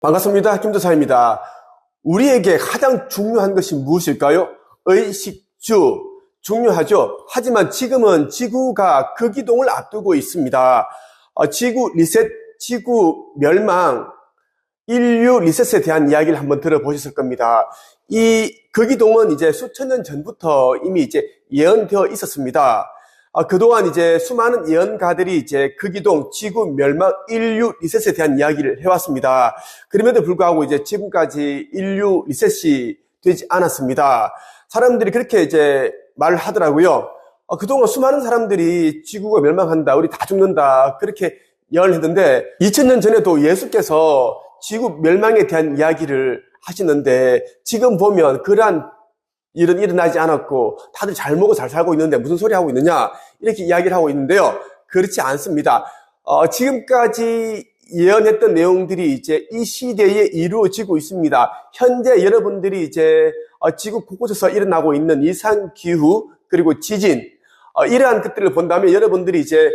반갑습니다. 김도사입니다. 우리에게 가장 중요한 것이 무엇일까요? 의식주. 중요하죠. 하지만 지금은 지구가 극이동을 앞두고 있습니다. 지구 리셋, 지구 멸망, 인류 리셋에 대한 이야기를 한번 들어보셨을 겁니다. 이 극이동은 이제 수천 년 전부터 이미 이제 예언되어 있었습니다. 그동안 이제 수많은 예언가들이 이제 극이동, 지구 멸망, 인류 리셋에 대한 이야기를 해왔습니다. 그럼에도 불구하고 이제 지금까지 인류 리셋이 되지 않았습니다. 사람들이 그렇게 이제 말을 하더라고요. 그동안 수많은 사람들이 지구가 멸망한다, 우리 다 죽는다, 그렇게 예언을 했는데 2000년 전에도 예수께서 지구 멸망에 대한 이야기를 하시는데 지금 보면 그러한 일은 일어나지 않았고 다들 잘 먹고 잘 살고 있는데 무슨 소리 하고 있느냐 이렇게 이야기를 하고 있는데요. 그렇지 않습니다. 지금까지 예언했던 내용들이 이제 이 시대에 이루어지고 있습니다. 현재 여러분들이 이제 지구 곳곳에서 일어나고 있는 이상기후 그리고 지진 이러한 것들을 본다면 여러분들이 이제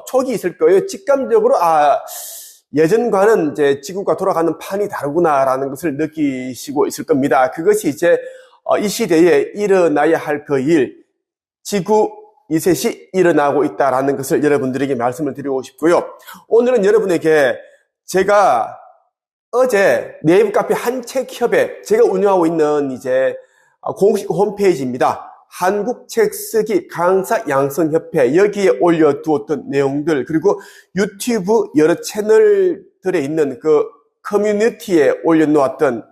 촉이 있을 거예요. 직감적으로 예전과는 이제 지구가 돌아가는 판이 다르구나라는 것을 느끼시고 있을 겁니다. 그것이 이제 이 시대에 일어나야 할 그 일, 지구 리셋이 일어나고 있다라는 것을 여러분들에게 말씀을 드리고 싶고요. 오늘은 여러분에게 제가 어제 네이버 카페 한책협회, 제가 운영하고 있는 이제 공식 홈페이지입니다. 한국책쓰기 강사 양성협회, 여기에 올려두었던 내용들, 그리고 유튜브 여러 채널들에 있는 그 커뮤니티에 올려놓았던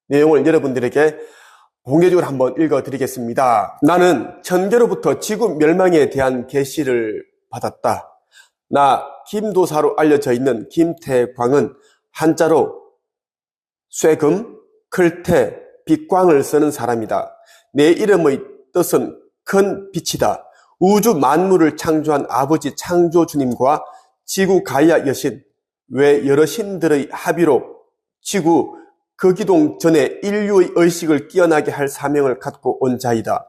내용을 여러분들에게 공개적으로 한번 읽어드리겠습니다. 나는 천계로부터 지구 멸망에 대한 계시를 받았다. 나 김도사로 알려져 있는 김태광은 한자로 쇠금, 클태, 빛광을 쓰는 사람이다. 내 이름의 뜻은 큰 빛이다. 우주 만물을 창조한 아버지 창조주님과 지구 가이아 여신, 외 여러 신들의 합의로 지구 극이동 전에 인류의 의식을 깨어나게 할 사명을 갖고 온 자이다.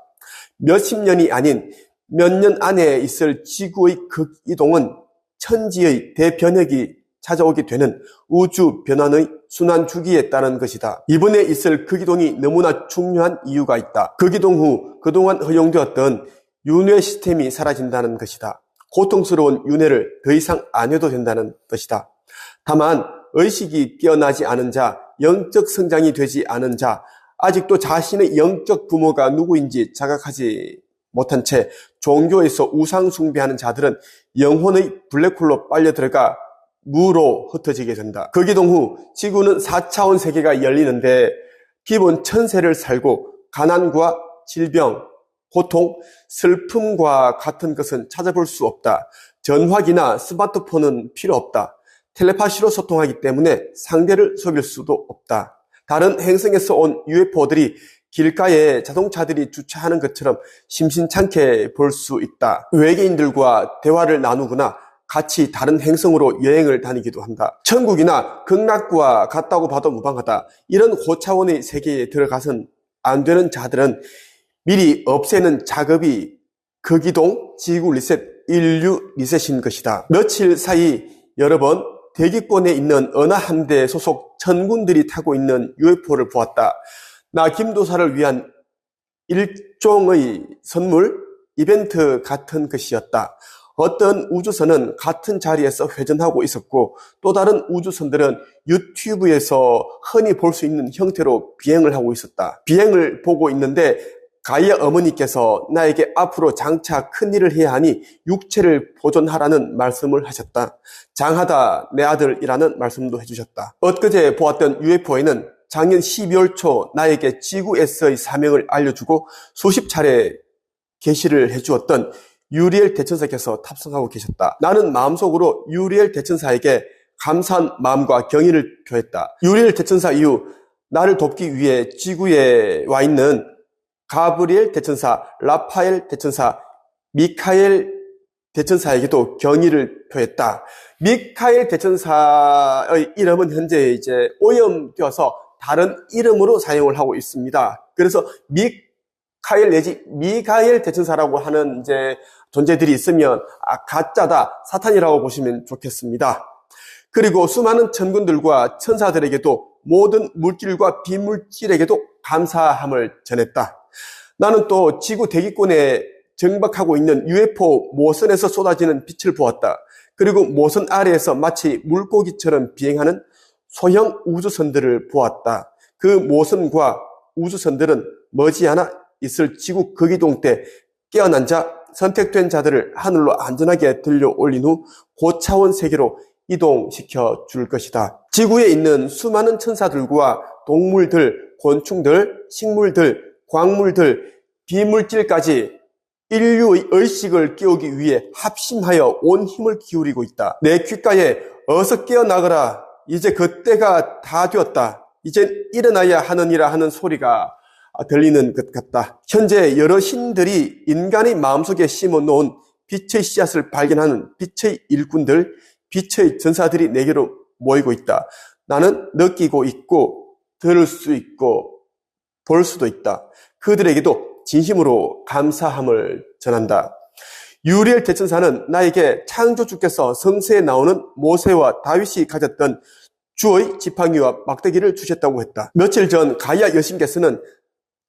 몇십 년이 아닌 몇 년 안에 있을 지구의 극이동은 천지의 대변혁이 찾아오게 되는 우주 변환의 순환 주기에 따른 것이다. 이번에 있을 극이동이 너무나 중요한 이유가 있다. 극이동 후 그동안 허용되었던 윤회 시스템이 사라진다는 것이다. 고통스러운 윤회를 더 이상 안 해도 된다는 뜻이다. 다만 의식이 깨어나지 않은 자, 영적 성장이 되지 않은 자, 아직도 자신의 영적 부모가 누구인지 자각하지 못한 채 종교에서 우상 숭배하는 자들은 영혼의 블랙홀로 빨려 들어가 무로 흩어지게 된다. 극이동 후 지구는 4차원 세계가 열리는데 기본 천세를 살고 가난과 질병, 고통, 슬픔과 같은 것은 찾아볼 수 없다. 전화기나 스마트폰은 필요 없다. 텔레파시로 소통하기 때문에 상대를 속일 수도 없다. 다른 행성에서 온 UFO들이 길가에 자동차들이 주차하는 것처럼 심심찮게 볼 수 있다. 외계인들과 대화를 나누거나 같이 다른 행성으로 여행을 다니기도 한다. 천국이나 극락과 같다고 봐도 무방하다. 이런 고차원의 세계에 들어가선 안 되는 자들은 미리 없애는 작업이 극이동, 지구 리셋, 인류 리셋인 것이다. 며칠 사이 여러 번 대기권에 있는 어느 함대 소속 천군들이 타고 있는 UFO를 보았다. 나 김도사를 위한 일종의 선물, 이벤트 같은 것이었다. 어떤 우주선은 같은 자리에서 회전하고 있었고 또 다른 우주선들은 유튜브에서 흔히 볼 수 있는 형태로 비행을 하고 있었다. 비행을 보고 있는데 가이아 어머니께서 나에게 앞으로 장차 큰일을 해야 하니 육체를 보존하라는 말씀을 하셨다. 장하다 내 아들이라는 말씀도 해주셨다. 엊그제 보았던 UFO에는 작년 12월 초 나에게 지구에서의 사명을 알려주고 수십 차례 계시를 해주었던 유리엘 대천사께서 탑승하고 계셨다. 나는 마음속으로 유리엘 대천사에게 감사한 마음과 경의를 표했다. 유리엘 대천사 이후 나를 돕기 위해 지구에 와 있는 가브리엘 대천사, 라파엘 대천사, 미카엘 대천사에게도 경의를 표했다. 미카엘 대천사의 이름은 현재 이제 오염되어서 다른 이름으로 사용을 하고 있습니다. 그래서 미카엘 내지 미가엘 대천사라고 하는 이제 존재들이 있으면 가짜다, 사탄이라고 보시면 좋겠습니다. 그리고 수많은 천군들과 천사들에게도 모든 물질과 비물질에게도 감사함을 전했다. 나는 또 지구 대기권에 정박하고 있는 UFO 모선에서 쏟아지는 빛을 보았다. 그리고 모선 아래에서 마치 물고기처럼 비행하는 소형 우주선들을 보았다. 그 모선과 우주선들은 머지않아 있을 지구 극이동 때 깨어난 자, 선택된 자들을 하늘로 안전하게 들려 올린 후 고차원 세계로 이동시켜 줄 것이다. 지구에 있는 수많은 천사들과 동물들, 곤충들, 식물들, 광물들, 비물질까지 인류의 의식을 깨우기 위해 합심하여 온 힘을 기울이고 있다. 내 귓가에 어서 깨어나거라. 이제 그때가 다 되었다. 이젠 일어나야 하느니라 하는 소리가 들리는 것 같다. 현재 여러 신들이 인간의 마음속에 심어놓은 빛의 씨앗을 발견하는 빛의 일꾼들, 빛의 전사들이 내게로 모이고 있다. 나는 느끼고 있고 들을 수 있고 볼 수도 있다. 그들에게도 진심으로 감사함을 전한다. 유리엘 대천사는 나에게 창조주께서 성서에 나오는 모세와 다윗이 가졌던 주의 지팡이와 막대기를 주셨다고 했다. 며칠 전 가야 여신께서는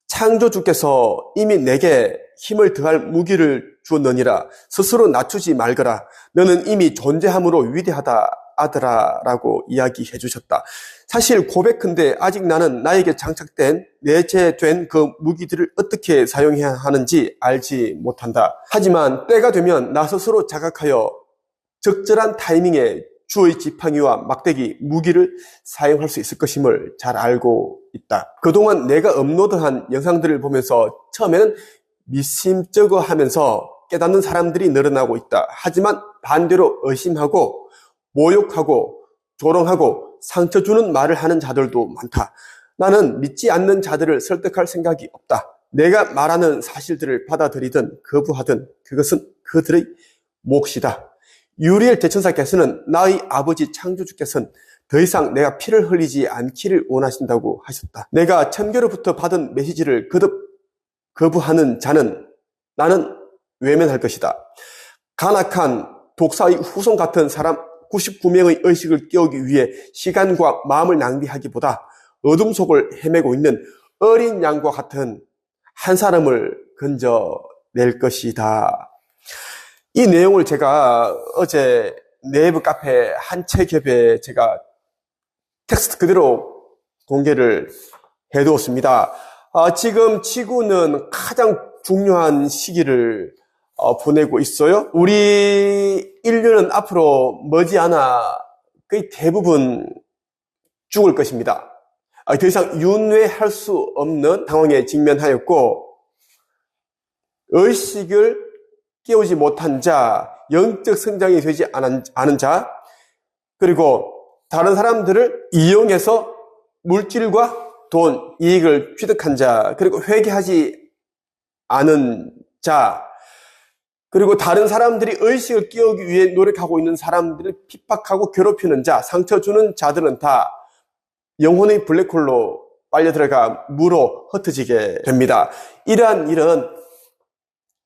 창조주께서 이미 내게 힘을 더할 무기를 주었느니라. 스스로 낮추지 말거라. 너는 이미 존재함으로 위대하다 아들아 라고 이야기해 주셨다. 사실 고백컨대 아직 나는 나에게 장착된 내재된 그 무기들을 어떻게 사용해야 하는지 알지 못한다. 하지만 때가 되면 나 스스로 자각하여 적절한 타이밍에 주의 지팡이와 막대기, 무기를 사용할 수 있을 것임을 잘 알고 있다. 그동안 내가 업로드한 영상들을 보면서 처음에는 미심쩍어 하면서 깨닫는 사람들이 늘어나고 있다. 하지만 반대로 의심하고 모욕하고 조롱하고 상처 주는 말을 하는 자들도 많다. 나는 믿지 않는 자들을 설득할 생각이 없다. 내가 말하는 사실들을 받아들이든 거부하든 그것은 그들의 몫이다. 유리엘 대천사께서는 나의 아버지 창조주께서는 더 이상 내가 피를 흘리지 않기를 원하신다고 하셨다. 내가 천교로부터 받은 메시지를 거듭 거부하는 자는 나는 외면할 것이다. 간악한 독사의 후손 같은 사람 99명의 의식을 깨우기 위해 시간과 마음을 낭비하기보다 어둠 속을 헤매고 있는 어린 양과 같은 한 사람을 건져낼 것이다. 이 내용을 제가 어제 네이버 카페 한 책협에 제가 텍스트 그대로 공개를 해두었습니다. 지금 지구는 가장 중요한 시기를 보내고 있어요. 우리 인류는 앞으로 머지않아 거의 대부분 죽을 것입니다. 더 이상 윤회할 수 없는 상황에 직면하였고, 의식을 깨우지 못한 자, 영적 성장이 되지 않은 자, 그리고 다른 사람들을 이용해서 물질과 돈, 이익을 취득한 자, 그리고 회개하지 않은 자, 그리고 다른 사람들이 의식을 깨우기 위해 노력하고 있는 사람들을 핍박하고 괴롭히는 자, 상처 주는 자들은 다 영혼의 블랙홀로 빨려들어가 무로 흩어지게 됩니다. 이러한 일은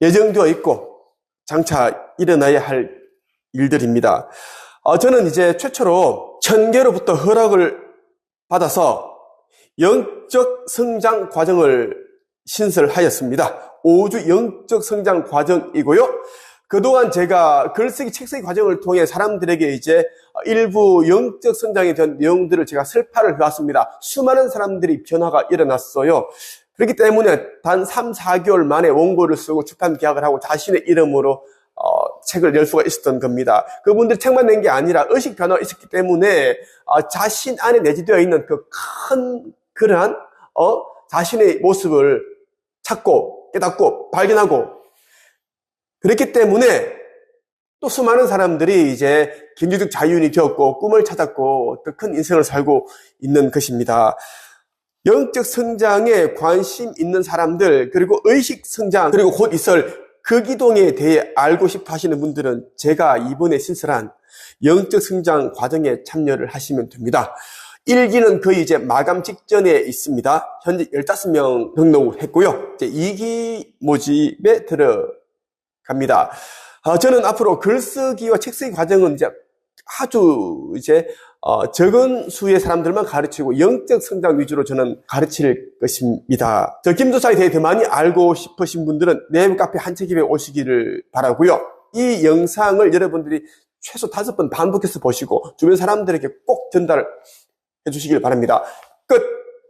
예정되어 있고 장차 일어나야 할 일들입니다. 저는 이제 최초로 천계로부터 허락을 받아서 영적 성장 과정을 신설하였습니다. 5주 영적 성장 과정이고요. 그동안 제가 글쓰기, 책쓰기 과정을 통해 사람들에게 이제 일부 영적 성장에 대한 내용들을 제가 설파를 해왔습니다. 수많은 사람들이 변화가 일어났어요. 그렇기 때문에 단 3, 4개월 만에 원고를 쓰고 출판 계약을 하고 자신의 이름으로 책을 낼 수가 있었던 겁니다. 그분들 책만 낸 게 아니라 의식 변화가 있었기 때문에 자신 안에 내재되어 있는 그 큰 그러한 자신의 모습을 찾고 깨닫고 발견하고, 그렇기 때문에 또 수많은 사람들이 이제 경제적 자유인이 되었고 꿈을 찾았고 더 큰 인생을 살고 있는 것입니다. 영적 성장에 관심 있는 사람들, 그리고 의식 성장, 그리고 곧 있을 극이동에 대해 알고 싶어 하시는 분들은 제가 이번에 신설한 영적 성장 과정에 참여를 하시면 됩니다. 1기는 거의 이제 마감 직전에 있습니다. 현재 15명 등록을 했고요. 이제 2기 모집에 들어갑니다. 저는 앞으로 글쓰기와 책쓰기 과정은 이제 아주 이제 적은 수의 사람들만 가르치고 영적 성장 위주로 저는 가르칠 것입니다. 저 김도사에 대해 더 많이 알고 싶으신 분들은 네이버 카페 한책입에 오시기를 바라고요. 이 영상을 여러분들이 최소 5번 반복해서 보시고 주변 사람들에게 꼭 전달해 주시길 바랍니다. 끝!